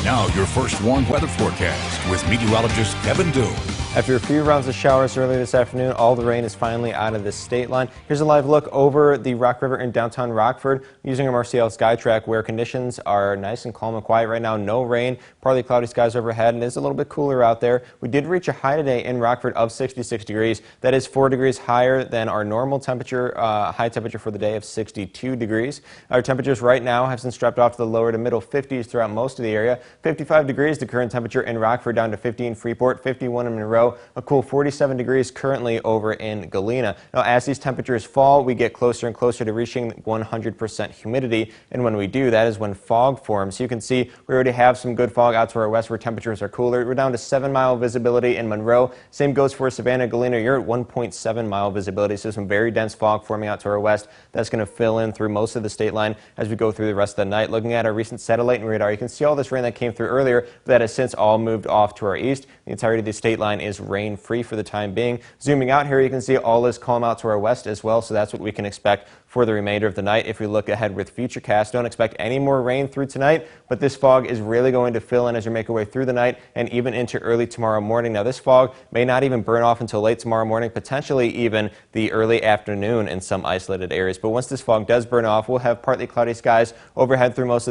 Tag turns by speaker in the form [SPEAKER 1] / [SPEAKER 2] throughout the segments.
[SPEAKER 1] Now your first warm weather forecast with meteorologist Kevin Doom.
[SPEAKER 2] After a few rounds of showers earlier this afternoon, all the rain is finally out of the state line. Here's a live look over the Rock River in downtown Rockford using our Marcial SkyTrack, where conditions are nice and calm and quiet right now. No rain, partly cloudy skies overhead, and it is a little bit cooler out there. We did reach a high today in Rockford of 66 degrees. That is 4 degrees higher than our normal temperature, high temperature for the day of 62 degrees. Our temperatures right now have since dropped off to the lower to middle 50s throughout most of the area. 55 degrees the current temperature in Rockford, down to 50 in Freeport, 51 in Monroe. A cool 47 degrees currently over in Galena. Now, as these temperatures fall, we get closer and closer to reaching 100% humidity, and when we do, that is when fog forms. You can see we already have some good fog out to our west where temperatures are cooler. We're down to 7-mile visibility in Monroe. Same goes for Savannah, Galena. You're at 1.7-mile visibility, so some very dense fog forming out to our west. That's going to fill in through most of the state line as we go through the rest of the night. Looking at our recent satellite and radar, you can see all this rain that came through earlier, but that has since all moved off to our east. The entirety of the state line is rain-free for the time being. Zooming out here, you can see all is calm out to our west as well, so that's what we can expect for the remainder of the night. If we look ahead with Futurecast, don't expect any more rain through tonight, but this fog is really going to fill in as you make your way through the night and even into early tomorrow morning. Now, this fog may not even burn off until late tomorrow morning, potentially even the early afternoon in some isolated areas. But once this fog does burn off, we'll have partly cloudy skies overhead through most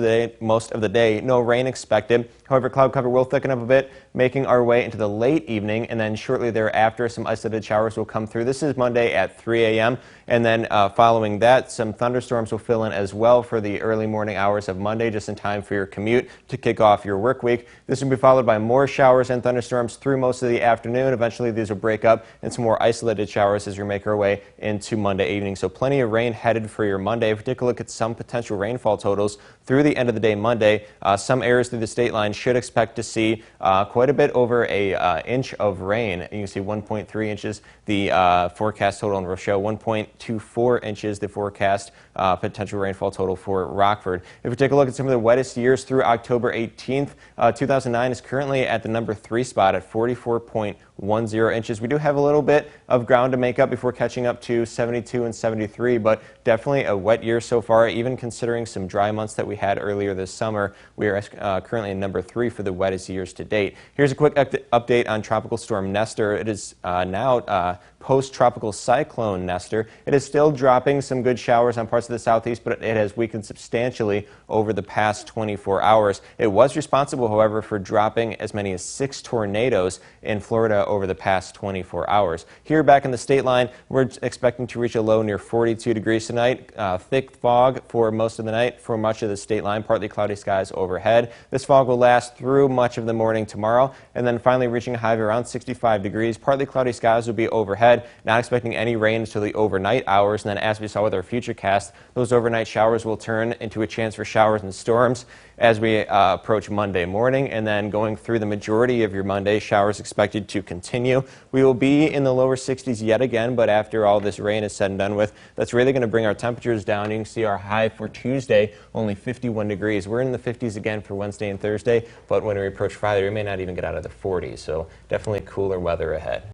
[SPEAKER 2] of the day. No rain expected. However, cloud cover will thicken up a bit, making our way into the late evening, and then shortly thereafter, some isolated showers will come through. This is Monday at 3 a.m., and then following that, some thunderstorms will fill in as well for the early morning hours of Monday, just in time for your commute to kick off your work week. This will be followed by more showers and thunderstorms through most of the afternoon. Eventually, these will break up and some more isolated showers as we make our way into Monday evening. So plenty of rain headed for your Monday. If we take a look at some potential rainfall totals through the end of the day Monday, some areas through the state line should expect to see quite a bit over a inch of rain. You can see 1.3 inches, the forecast total in Rochelle, 1.24 inches, the forecast potential rainfall total for Rockford. If we take a look at some of the wettest years through October 18th, 2009 is currently at the number 3 spot at 44.10 inches. We do have a little bit of ground to make up before catching up to 72 and 73, but definitely a wet year so far, even considering some dry months that we had earlier this summer. We are currently in number 3 for the wettest years to date. Here's a quick update on Tropical Storm Nestor. It is now post-tropical cyclone Nestor. It is still dropping some good showers on parts of the southeast, but it has weakened substantially over the past 24 hours. It was responsible, however, for dropping as many as 6 tornadoes in Florida over the past 24 hours. Here back in the state line, we're expecting to reach a low near 42 degrees tonight. Thick fog for most of the night for much of the state line, partly cloudy skies overhead. This fog will last through much of the morning tomorrow, and then finally reaching a high of around 65 degrees. Partly cloudy skies will be overhead. Not expecting any rain until the overnight hours, and then as we saw with our Futurecast, those overnight showers will turn into a chance for showers and storms as we approach Monday morning, and then going through the majority of your Monday, showers expected to continue. We will be in the lower 60s yet again, but after all this rain is said and done with, that's really going to bring our temperatures down. You can see our high for Tuesday, only 51 degrees. We're in the 50s again for Wednesday and Thursday, but when we approach Friday, we may not even get out of the 40s, so definitely cooler weather ahead.